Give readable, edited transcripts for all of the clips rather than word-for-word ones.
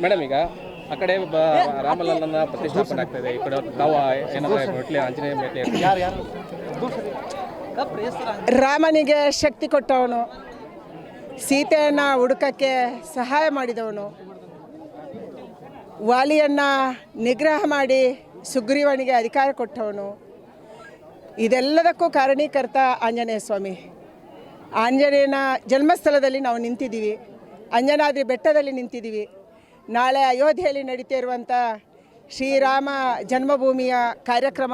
Madam, ಈಗ ಆ ಕಡೆ ರಾಮಲಲ್ಲನ ಪ್ರತಿಷ್ಠಾಪನೆ ಆಗ್ತಾ ಇದೆ, ಈ ಕಡೆ ತಾವು ಏನಾದರೂ ಮೆಟ್ಲೆ ಆಂಜನೇಯ ಮೆಟ್ಲೆ ರಾಮನಿಗೆ ಶಕ್ತಿ ಕೊಟ್ಟವನು, ಸೀತೆಯನ್ನು ಹುಡುಕಕ್ಕೆ ಸಹಾಯ ಮಾಡಿದವನು, ವಾಲಿಯನ್ನು ನಿಗ್ರಹ ಮಾಡಿ ಸುಗ್ರೀವನಿಗೆ ಅಧಿಕಾರ ಕೊಟ್ಟವನು, ಇದೆಲ್ಲದಕ್ಕೂ ಕಾರಣೀಕರ್ತ ಆಂಜನೇಯ ಸ್ವಾಮಿ. ಆಂಜನೇಯನ ಜನ್ಮಸ್ಥಳದಲ್ಲಿ ನಾವು ನಿಂತಿದ್ದೀವಿ, ಅಂಜನಾದ್ರಿ ಬೆಟ್ಟದಲ್ಲಿ ನಿಂತಿದ್ದೀವಿ. ನಾಳೆ ಅಯೋಧ್ಯೆಯಲ್ಲಿ ನಡೀತಾ ಇರುವಂಥ ಶ್ರೀರಾಮ ಜನ್ಮಭೂಮಿಯ ಕಾರ್ಯಕ್ರಮ,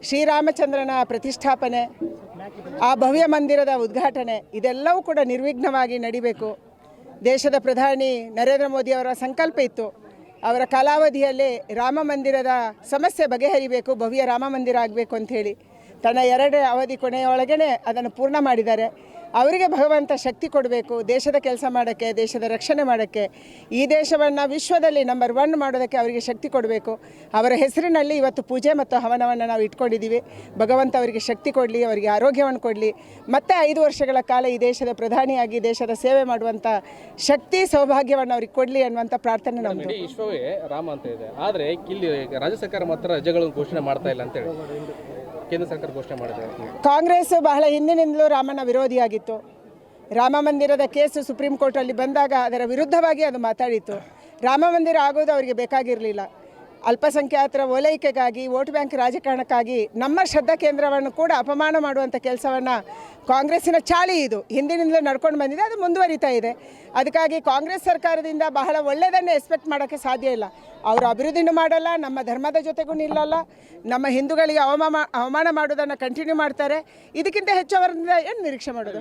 ಶ್ರೀರಾಮಚಂದ್ರನ ಪ್ರತಿಷ್ಠಾಪನೆ, ಆ ಭವ್ಯ ಮಂದಿರದ ಉದ್ಘಾಟನೆ ಇದೆಲ್ಲವೂ ಕೂಡ ನಿರ್ವಿಘ್ನವಾಗಿ ನಡಿಬೇಕು. ದೇಶದ ಪ್ರಧಾನಿ ನರೇಂದ್ರ ಮೋದಿಯವರ ಸಂಕಲ್ಪ ಇತ್ತು, ಅವರ ಕಾಲಾವಧಿಯಲ್ಲಿ ರಾಮ ಮಂದಿರದ ಸಮಸ್ಯೆ ಬಗೆಹರಿಬೇಕು, ಭವ್ಯ ರಾಮ ಮಂದಿರ ಆಗಬೇಕು ಅಂಥೇಳಿ. ತನ್ನ 2 ಅವಧಿ ಕೊನೆಯೊಳಗೇ ಅದನ್ನು ಪೂರ್ಣ ಮಾಡಿದ್ದಾರೆ. ಅವರಿಗೆ ಭಗವಂತ ಶಕ್ತಿ ಕೊಡಬೇಕು, ದೇಶದ ಕೆಲಸ ಮಾಡೋಕ್ಕೆ, ದೇಶದ ರಕ್ಷಣೆ ಮಾಡೋಕ್ಕೆ, ಈ ದೇಶವನ್ನು ವಿಶ್ವದಲ್ಲಿ ನಂಬರ್ 1 ಮಾಡೋದಕ್ಕೆ ಅವರಿಗೆ ಶಕ್ತಿ ಕೊಡಬೇಕು. ಅವರ ಹೆಸರಿನಲ್ಲಿ ಇವತ್ತು ಪೂಜೆ ಮತ್ತು ಹವನವನ್ನು ನಾವು ಇಟ್ಕೊಂಡಿದ್ದೀವಿ. ಭಗವಂತ ಅವರಿಗೆ ಶಕ್ತಿ ಕೊಡಲಿ, ಅವರಿಗೆ ಆರೋಗ್ಯವನ್ನು ಕೊಡಲಿ, ಮತ್ತೆ 5 ವರ್ಷಗಳ ಕಾಲ ಈ ದೇಶದ ಪ್ರಧಾನಿಯಾಗಿ ದೇಶದ ಸೇವೆ ಮಾಡುವಂಥ ಶಕ್ತಿ ಸೌಭಾಗ್ಯವನ್ನು ಅವ್ರಿಗೆ ಕೊಡಲಿ ಅನ್ನುವಂಥ ಪ್ರಾರ್ಥನೆ ನಮ್ಮದು. ಇಡೀ ವಿಶ್ವವೇ ರಾಮ ಅಂತ ಇದೆ, ಆದರೆ ಇಲ್ಲಿ ರಾಜ್ಯ ಸರ್ಕಾರ ಮಾತ್ರ ರಜೆಗಳನ್ನು ಘೋಷಣೆ ಮಾಡ್ತಾ ಇಲ್ಲ ಅಂತೇಳಿ ಕೇಂದ್ರ ಸರ್ಕಾರ ಘೋಷಣೆ ಮಾಡಿದೆ. ಕಾಂಗ್ರೆಸ್ ಬಹಳ ಹಿಂದಿನಿಂದಲೂ ರಾಮನ ವಿರೋಧಿಯಾಗಿತ್ತು. ರಾಮ ಮಂದಿರದ ಕೇಸು ಸುಪ್ರೀಂ ಕೋರ್ಟಲ್ಲಿ ಬಂದಾಗ ಅದರ ವಿರುದ್ಧವಾಗಿ ಅದು ಮಾತಾಡಿತ್ತು. ರಾಮ ಮಂದಿರ ಆಗೋದು ಅವರಿಗೆ ಬೇಕಾಗಿರಲಿಲ್ಲ. ಅಲ್ಪಸಂಖ್ಯಾತರ ಓಲೈಕೆಗಾಗಿ, ವೋಟ್ ಬ್ಯಾಂಕ್ ರಾಜಕಾರಣಕ್ಕಾಗಿ ನಮ್ಮ ಶ್ರದ್ಧಾ ಕೇಂದ್ರವನ್ನು ಕೂಡ ಅಪಮಾನ ಮಾಡುವಂಥ ಕೆಲಸವನ್ನು ಕಾಂಗ್ರೆಸ್ಸಿನ ಚಾಳಿ ಇದು ಹಿಂದಿನಿಂದಲೂ ನಡ್ಕೊಂಡು ಬಂದಿದೆ, ಅದು ಮುಂದುವರಿತಾ ಇದೆ. ಅದಕ್ಕಾಗಿ ಕಾಂಗ್ರೆಸ್ ಸರ್ಕಾರದಿಂದ ಬಹಳ ಒಳ್ಳೆಯದನ್ನು ಎಕ್ಸ್ಪೆಕ್ಟ್ ಮಾಡೋಕ್ಕೆ ಸಾಧ್ಯ ಇಲ್ಲ. ಅವರು ಅಭಿವೃದ್ಧಿನೂ ಮಾಡಲ್ಲ, ನಮ್ಮ ಧರ್ಮದ ಜೊತೆಗೂ ನಿಲ್ಲಲ್ಲ, ನಮ್ಮ ಹಿಂದೂಗಳಿಗೆ ಅವಮಾನ ಮಾಡೋದನ್ನು ಕಂಟಿನ್ಯೂ ಮಾಡ್ತಾರೆ. ಇದಕ್ಕಿಂತ ಹೆಚ್ಚು ಅವರಿಂದ ಏನು ನಿರೀಕ್ಷೆ ಮಾಡೋದು?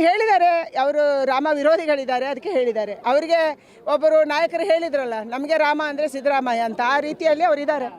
ಹೇಳಿದ್ದಾರೆ, ಅವರು ರಾಮ ವಿರೋಧಿಗಳಿದ್ದಾರೆ, ಅದಕ್ಕೆ ಹೇಳಿದ್ದಾರೆ. ಅವರಿಗೆ ಒಬ್ಬರು ನಾಯಕರು ಹೇಳಿದ್ರಲ್ಲ, ನಮಗೆ ರಾಮ ಅಂದರೆ ಸಿದ್ದರಾಮಯ್ಯ ಅಂತ, ಆ ರೀತಿಯಲ್ಲಿ ಅವರಿದ್ದಾರೆ.